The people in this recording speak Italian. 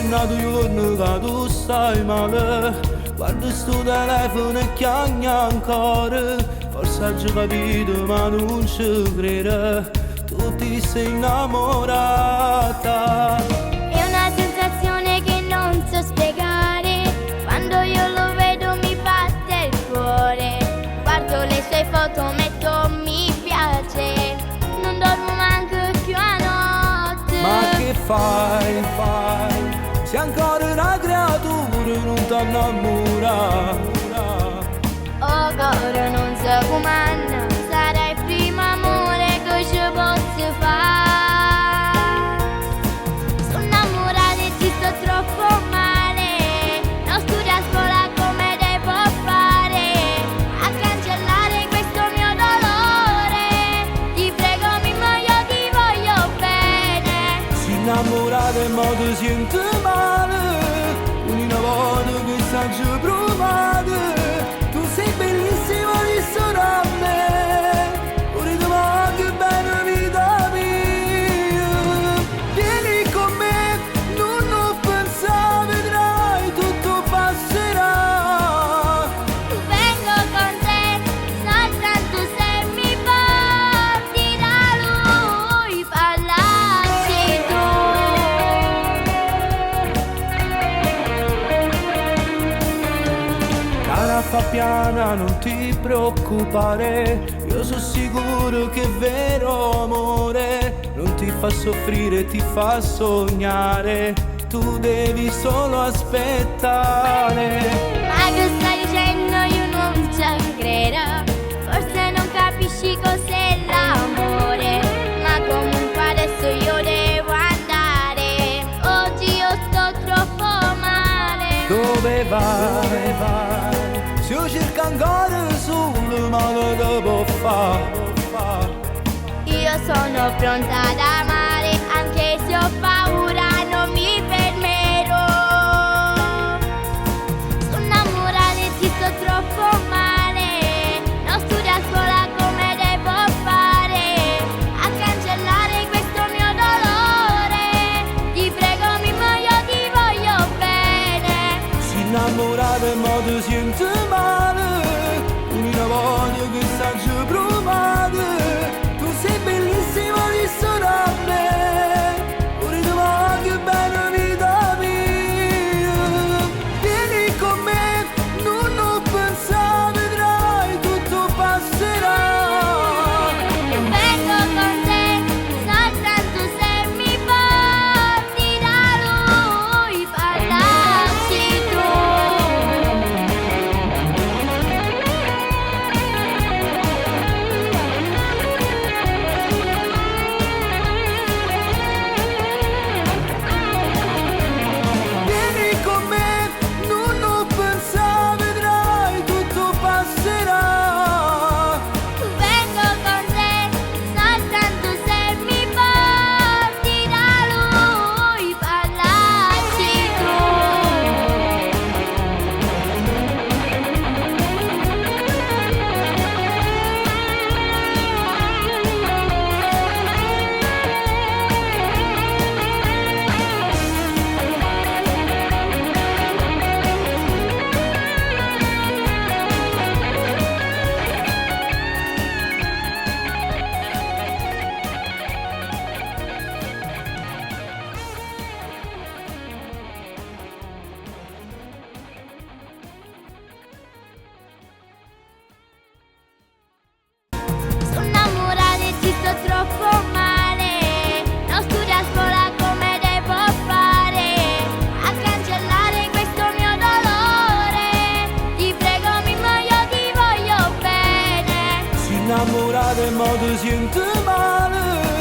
nato giorno che tu stai male. Guarda sto telefono e chiagna ancora. Forse hai già capito ma non ci credo. Tu ti sei innamorata. È una sensazione che non so spiegare. Quando io lo vedo mi batte il cuore. Guardo le sue foto, metto mi piace. Non dormo manco più a notte. Ma che fai? Sei ancora una creatura, non ti innamora. Oh coro, non so come sarà il primo amore che ci posso fare. Sono innamorata e ci sto troppo male. Non studio a scuola come devo fare a cancellare questo mio dolore. Ti prego Mimmo, io ti voglio bene. Si innamorata e mo ti sente male. Una volta che sai già provate. Tu sei bellissima di solo a me. Ora ti voglio bene vita mia. Vieni con me, non pensare, vedrai tutto passerà. Vengo con te soltanto se mi porti da lui, parlassi tu. Cara fa piana, non ti preoccupare. Io sono sicuro che è vero amore. Non ti fa soffrire, ti fa sognare. Tu devi solo aspettare. Ma che stai dicendo? Io non ci credo. Forse non capisci cos'è l'amore. Ma comunque adesso io devo andare. Oggi io sto troppo male. Dove vai? Se io cerco ancora solo, ma non te può fare. Io sono pronta ad amare, anche se ho paura non mi fermerò. Sono innamorata e ci sto troppo male. Non studio a scuola come devo fare a cancellare questo mio dolore. Ti prego Mimmo, io ti voglio bene. Si innamorata e mo ti sente male. Una volta che sai già provate. Tu sei bellissima di solo a me. Ora ti voglio bene vita mia. Vieni con me, non pensare, vedrai tutto passerà. Vengo con te soltanto se mi porti da lui, parlassi tu. Vieni con me, non pensare, vedrai tutto passerà. Vengo con te soltanto se mi porti da lui, parlassi tu. Sono innamorata e ci sto troppo male. Non studio a scuola come devo fare a cancellare questo mio dolore. Ti prego Mimmo, io ti voglio bene. Si innamorata e mo ti sente male.